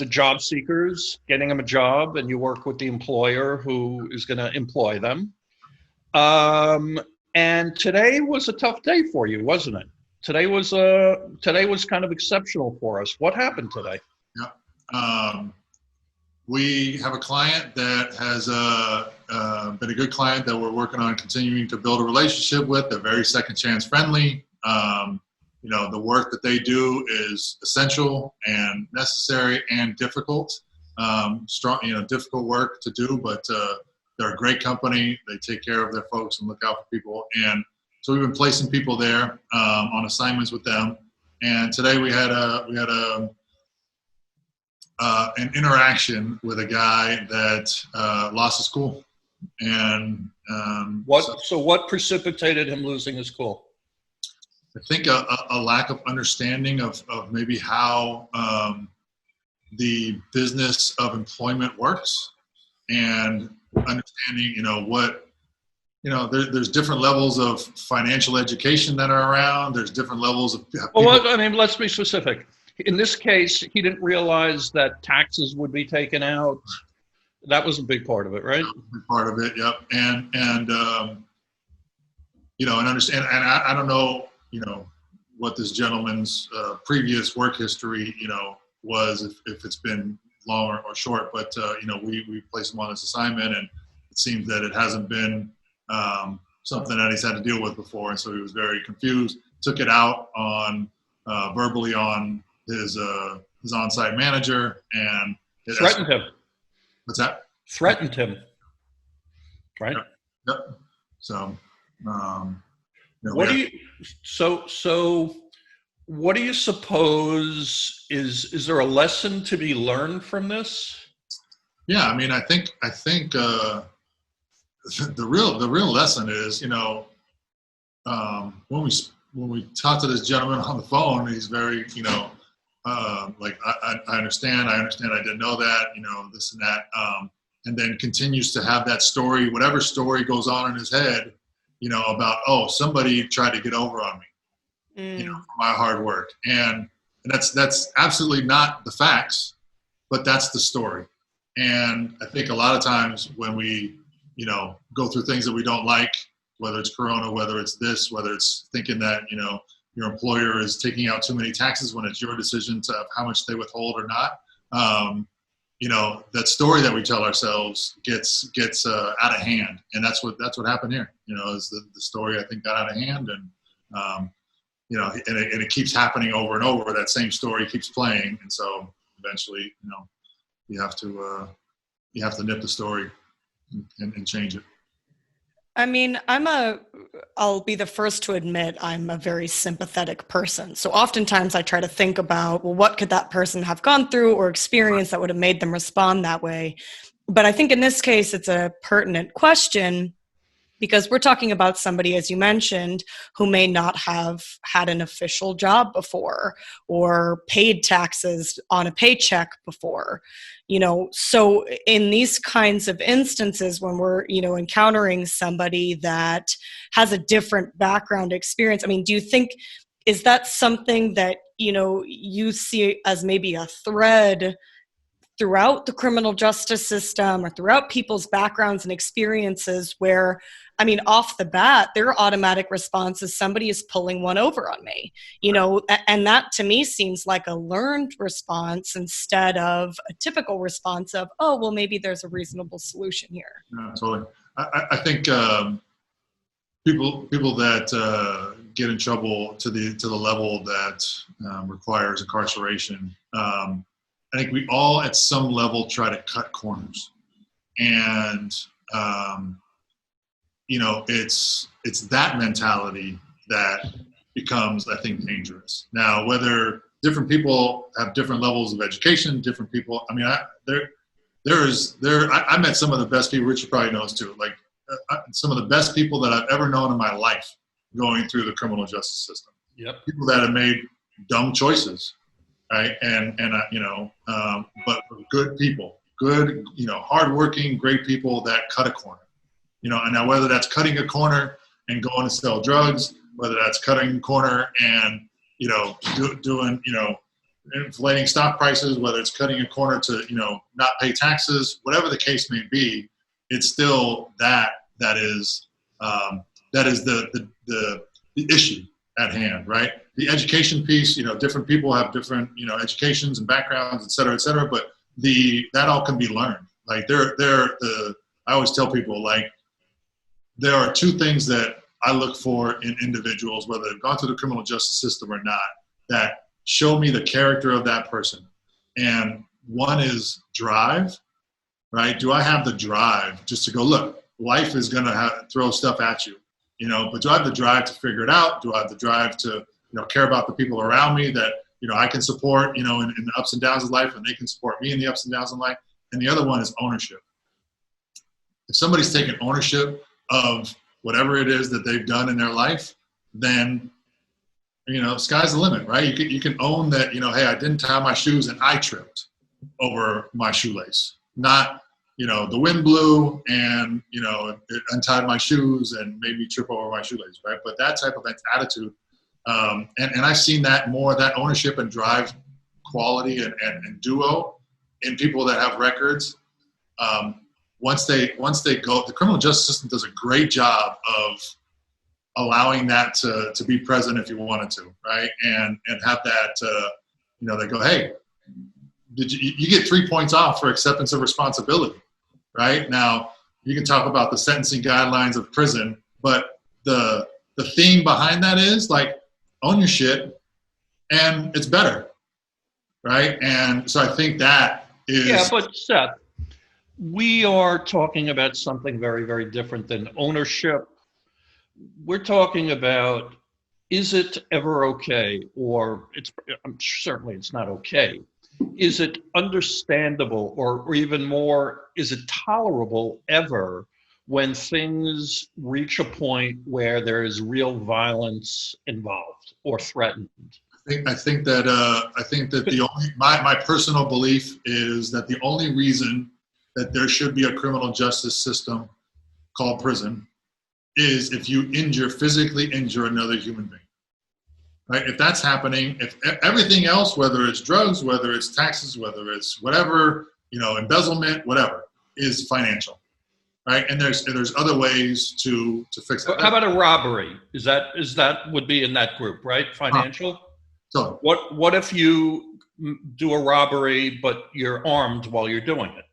job seekers, getting them a job, and you work with the employer who is going to employ them. And today was a tough day for you, wasn't it? Today was kind of exceptional for us. What happened today? Yeah. We have a client that has been a good client that we're working on continuing to build a relationship with. They're very second chance friendly. The work that they do is essential and necessary and difficult. Difficult work to do, but they're a great company. They take care of their folks and look out for people. And so we've been placing people there on assignments with them. And today we had an interaction with a guy that lost his cool. And what precipitated him losing his cool? I think a lack of understanding of maybe how the business of employment works, and understanding, there's different levels of financial education that are around. There's different levels of people. Well, let's be specific. In this case, he didn't realize that taxes would be taken out. That was a big part of it, right? A big part of it, yep. And understand. And I don't know, what this gentleman's previous work history, was, if it's been long or short. But we placed him on this assignment, and it seems that it hasn't been something that he's had to deal with before, and so he was very confused. Took it out on verbally on his on-site manager, and threatened him. What's that? Threatened him. Right. Yep. So, what do you? So, what do you suppose is there a lesson to be learned from this? Yeah, I mean, I think the real lesson is, when we talk to this gentleman on the phone, he's very, like I understand, I didn't know that, this and that, and then continues to have that story, whatever story goes on in his head, about, oh, somebody tried to get over on me, for my hard work, and that's absolutely not the facts, but that's the story. And I think a lot of times when we, go through things that we don't like, whether it's Corona, whether it's this, whether it's thinking that, your employer is taking out too many taxes when it's your decision to how much they withhold or not. That story that we tell ourselves gets out of hand. And that's what happened here, is the story, I think, got out of hand, and, and it keeps happening over and over. That same story keeps playing. And so eventually, you have to nip the story and change it. I mean, I'll be the first to admit I'm a very sympathetic person. So oftentimes I try to think about, well, what could that person have gone through or experienced that would have made them respond that way? But I think in this case, it's a pertinent question, because we're talking about somebody, as you mentioned, who may not have had an official job before or paid taxes on a paycheck before. So in these kinds of instances, when we're, encountering somebody that has a different background experience, I mean, do you think, is that something that, you see as maybe a thread throughout the criminal justice system or throughout people's backgrounds and experiences where, I mean, off the bat, their automatic response is somebody is pulling one over on me, and that to me seems like a learned response instead of a typical response of, oh, well, maybe there's a reasonable solution here. No, totally. I think people that get in trouble to the level that requires incarceration, I think we all at some level try to cut corners, and it's that mentality that becomes, I think, dangerous. Now, whether different people have different levels of education, different people, I mean, I met some of the best people, Richard probably knows too, like some of the best people that I've ever known in my life going through the criminal justice system. Yep. People that have made dumb choices, right? But good people, good, hardworking, great people that cut a corner. And now whether that's cutting a corner and going to sell drugs, whether that's cutting a corner and, doing, inflating stock prices, whether it's cutting a corner to, not pay taxes, whatever the case may be, it's still that is the issue at hand, right? The education piece, different people have different, educations and backgrounds, et cetera, but that all can be learned. Like I always tell people, like, there are two things that I look for in individuals, whether they've gone through the criminal justice system or not, that show me the character of that person. And one is drive, right? Do I have the drive just to go, look, life is going to throw stuff at you, but do I have the drive to figure it out? Do I have the drive to, care about the people around me that, I can support, in the ups and downs of life, and they can support me in the ups and downs of life? And the other one is ownership. If somebody's taking ownership of whatever it is that they've done in their life, then, sky's the limit, right? You can own that, hey, I didn't tie my shoes and I tripped over my shoelace. Not, the wind blew and, it untied my shoes and made me trip over my shoelace, right? But that type of attitude, and I've seen that more, that ownership and drive quality and duo in people that have records. Once they go, the criminal justice system does a great job of allowing that to be present if you wanted to, right? And have that, they go, hey, you get 3 points off for acceptance of responsibility, right? Now, you can talk about the sentencing guidelines of prison, but the theme behind that is like, own your shit, and it's better, right? And so I think that is... Yeah, but Seth, we are talking about something very, very different than ownership. We're talking about, is it ever okay, or certainly it's not okay. Is it understandable, or even more, is it tolerable ever when things reach a point where there is real violence involved or threatened? I think that the only my personal belief is that the only reason that there should be a criminal justice system called prison is if you physically injure another human being. Right? If that's happening, if everything else, whether it's drugs, whether it's taxes, whether it's whatever, embezzlement, whatever, is financial, right? And there's other ways to fix that. How about a robbery? Is that would be in that group, right? Financial. So what if you do a robbery but you're armed while you're doing it?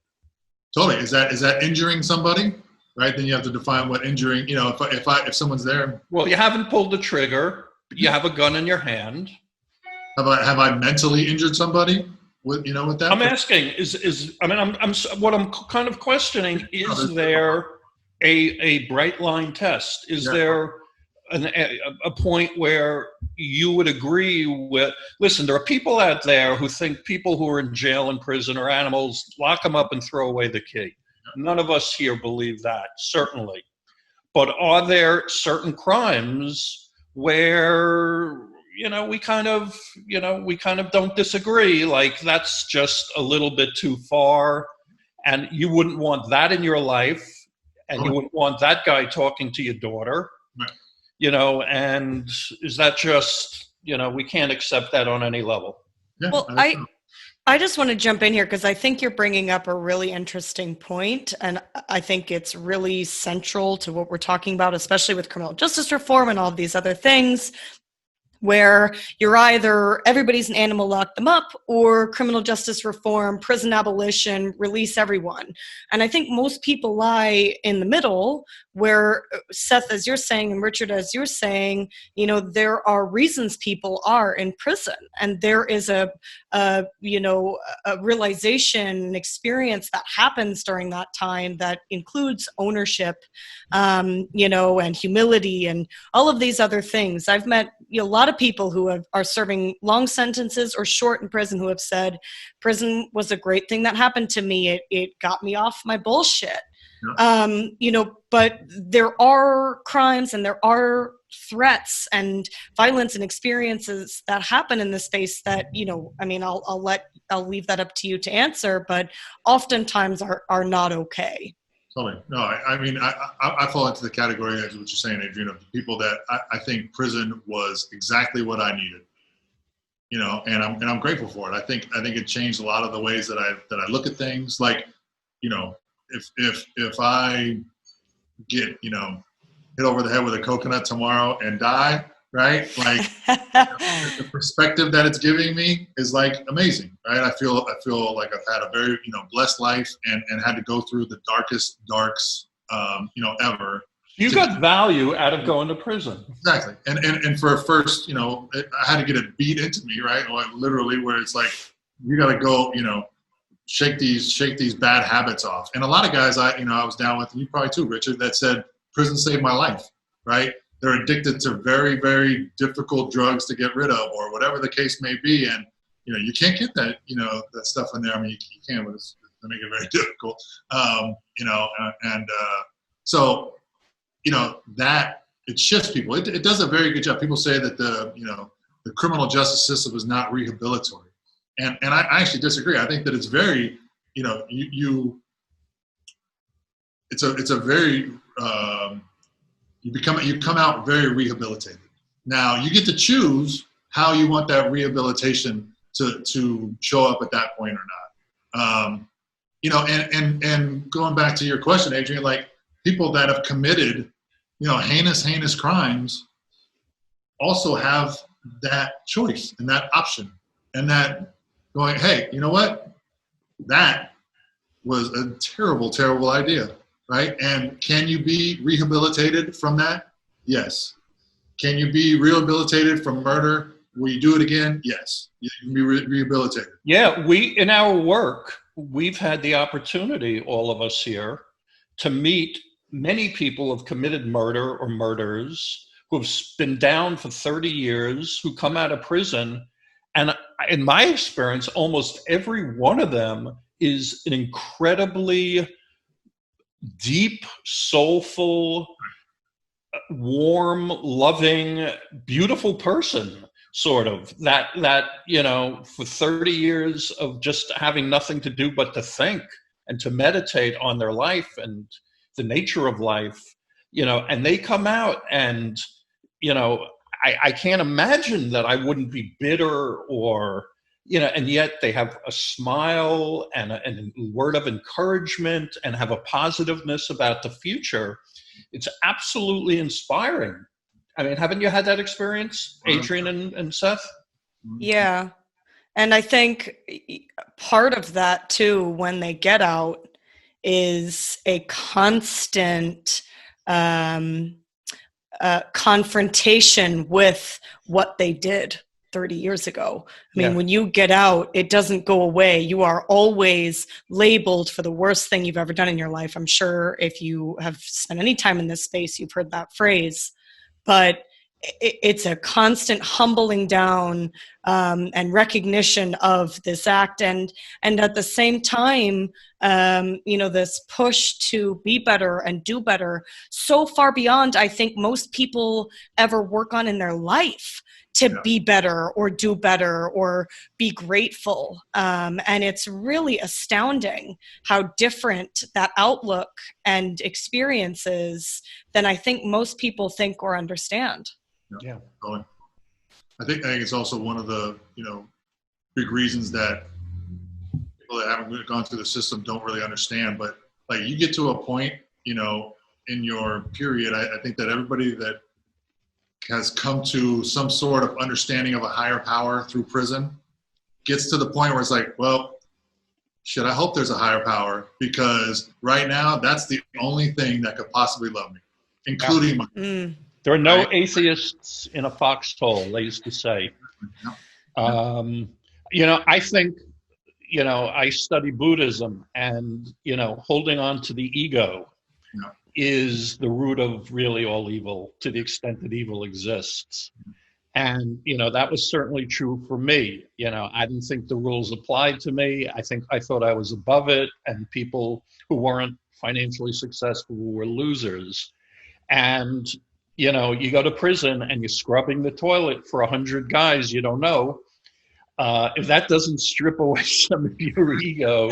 Totally. Is that injuring somebody? Right? Then you have to define what injuring. If someone's there. Well, you haven't pulled the trigger. You have a gun in your hand. Have I mentally injured somebody with that? I'm asking what I'm kind of questioning is there a bright line test? Is there a point where you would agree with? Listen, there are people out there who think people who are in jail and prison are animals. Lock them up and throw away the key. None of us here believe that, certainly. But are there certain crimes where we kind of don't disagree, like that's just a little bit too far, and you wouldn't want that in your life, and you wouldn't want that guy talking to your daughter, right. And is that just we can't accept that on any level? Yeah, well, I just want to jump in here because I think you're bringing up a really interesting point, and I think it's really central to what we're talking about, especially with criminal justice reform and all of these other things, where you're either everybody's an animal, lock them up, or criminal justice reform, prison abolition, release everyone. And I think most people lie in the middle, where Seth, as you're saying, and Richard, as you're saying, there are reasons people are in prison, and there is a realization, an experience that happens during that time that includes ownership, and humility and all of these other things. I've met a lot of people who are serving long sentences or short in prison who have said, prison was a great thing that happened to me. It got me off my bullshit. Yeah. But there are crimes and there are threats and violence and experiences that happen in this space that, I'll leave that up to you to answer, but oftentimes are not okay. Totally. No, I fall into the category, as what you're saying, Adrienne, of the people that I think prison was exactly what I needed, and I'm grateful for it. I think it changed a lot of the ways that I look at things. Like, if I get, hit over the head with a coconut tomorrow and die, right? Like the perspective that it's giving me is like amazing, right? I feel like I've had a very, blessed life and had to go through the darkest darks, ever. You got value out of going to prison. Exactly. And for first, I had to get it beat into me, right? Like literally where it's like, you got to go, shake these bad habits off. And a lot of guys I was down with, and you probably too, Richard, that said prison saved my life, right? They're addicted to very, very difficult drugs to get rid of, or whatever the case may be. And, you can't get that, that stuff in there. I mean, you can, but it's to make it very difficult. So, that it shifts people. It does a very good job. People say that the criminal justice system is not rehabilitatory. And I actually disagree. I think that it's very, it's a very, you come out very rehabilitated. Now you get to choose how you want that rehabilitation to show up at that point or not. And going back to your question, Adrienne, like people that have committed, heinous crimes also have that choice and that option and that going, hey, you know what? That was a terrible, terrible idea. right? And can you be rehabilitated from that? Yes. Can you be rehabilitated from murder? Will you do it again? Yes. You can be rehabilitated. Yeah, in our work, we've had the opportunity, all of us here, to meet many people who've committed murder or murders, who've been down for 30 years, who come out of prison. And in my experience, almost every one of them is an incredibly deep, soulful, warm, loving, beautiful person, sort of, that for 30 years of just having nothing to do but to think and to meditate on their life and the nature of life, and they come out, and I can't imagine that I wouldn't be bitter, or and yet they have a smile and a word of encouragement and have a positiveness about the future. It's absolutely inspiring. I mean, haven't you had that experience, Adrienne and Seth? Yeah. And I think part of that too, when they get out, is a constant confrontation with what they did 30 years ago. I mean, when you get out, it doesn't go away. You are always labeled for the worst thing you've ever done in your life. I'm sure if you have spent any time in this space, you've heard that phrase. But it's a constant humbling down and recognition of this act, and at the same time, this push to be better and do better, so far beyond I think most people ever work on in their life, to be better or do better or be grateful. And it's really astounding how different that outlook and experience is than I think most people think or understand. Yeah. I think it's also one of the, big reasons that people that haven't gone through the system don't really understand. But like, you get to a point, in your period, I think that everybody that has come to some sort of understanding of a higher power through prison gets to the point where it's like, well, shit, I hope there's a higher power, because right now that's the only thing that could possibly love me, including my. There are no atheists in a foxhole, they used to say. I think, I study Buddhism, and, holding on to the ego is the root of really all evil, to the extent that evil exists. And, that was certainly true for me. I didn't think the rules applied to me. I thought I was above it, and people who weren't financially successful were losers. And, you go to prison and you're scrubbing the toilet for 100 guys you don't know. If that doesn't strip away some of your ego,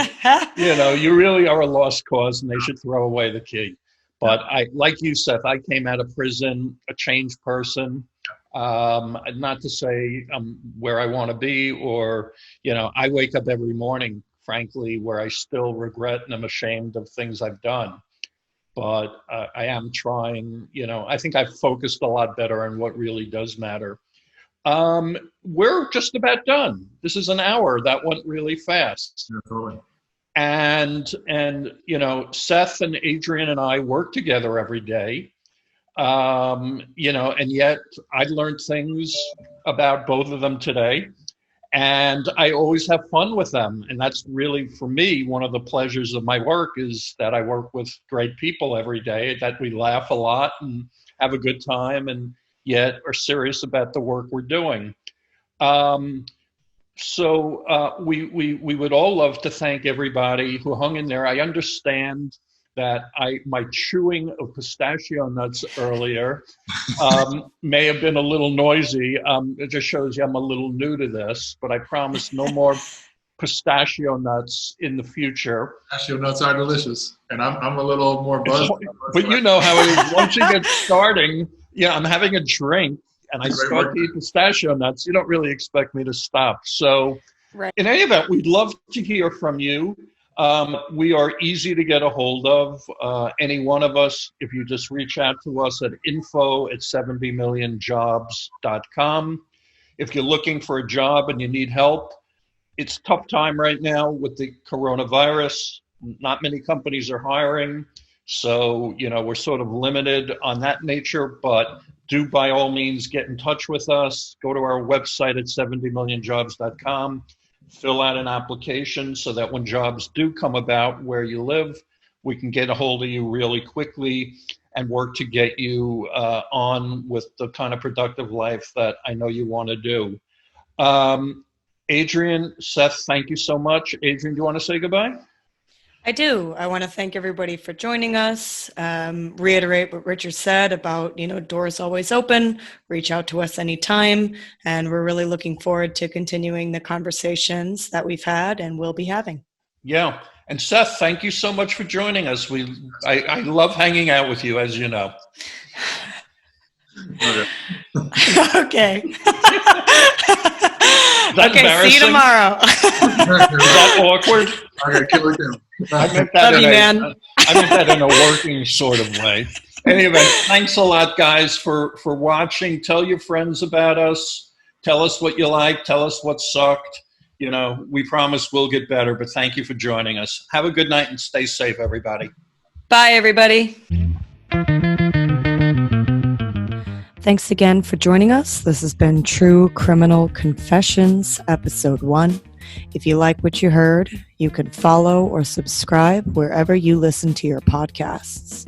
you really are a lost cause, and they should throw away the key. But like you, Seth, I came out of prison a changed person. Not to say I'm where I want to be, or, I wake up every morning, frankly, where I still regret and I'm ashamed of things I've done. But I am trying, I think I've focused a lot better on what really does matter. We're just about done. This is an hour. That went really fast. Yeah, totally. And Seth and Adrienne and I work together every day. And yet I learned things about both of them today, and I always have fun with them. And that's really, for me, one of the pleasures of my work, is that I work with great people every day, that we laugh a lot and have a good time, and yet are serious about the work we're doing. So we would all love to thank everybody who hung in there. I understand that my chewing of pistachio nuts earlier may have been a little noisy. It just shows you I'm a little new to this, but I promise no more pistachio nuts in the future. Pistachio nuts are delicious, and I'm a little more buzzed. But you know how it is. Once you get starting, I'm having a drink, and I start to eat pistachio nuts. You don't really expect me to stop. So in any event, we'd love to hear from you. We are easy to get a hold of, any one of us. If you just reach out to us at info@70millionjobs.com. If you're looking for a job and you need help, it's a tough time right now with the coronavirus. Not many companies are hiring. So, we're sort of limited on that nature, but do by all means get in touch with us. Go to our website at 70millionjobs.com, fill out an application so that when jobs do come about where you live, we can get a hold of you really quickly and work to get you on with the kind of productive life that I know you want to do. Adrienne, Seth, thank you so much. Adrienne, do you want to say goodbye? I do. I want to thank everybody for joining us. Reiterate what Richard said about, doors always open. Reach out to us anytime. And we're really looking forward to continuing the conversations that we've had and will be having. Yeah. And Seth, thank you so much for joining us. I love hanging out with you, as you know. Okay. Okay, see you tomorrow. Is that awkward? Okay, kill it down. I meant that Love you, man. I meant that in a working sort of way. Anyway, thanks a lot, guys, for watching. Tell your friends about us. Tell us what you like. Tell us what sucked. We promise we'll get better, but thank you for joining us. Have a good night and stay safe, everybody. Bye, everybody. Thanks again for joining us. This has been True Criminal Confessions, Episode 1. If you like what you heard, you can follow or subscribe wherever you listen to your podcasts.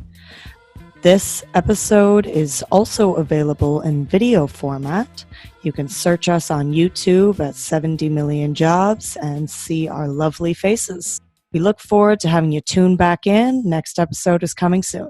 This episode is also available in video format. You can search us on YouTube at 70 Million Jobs and see our lovely faces. We look forward to having you tune back in. Next episode is coming soon.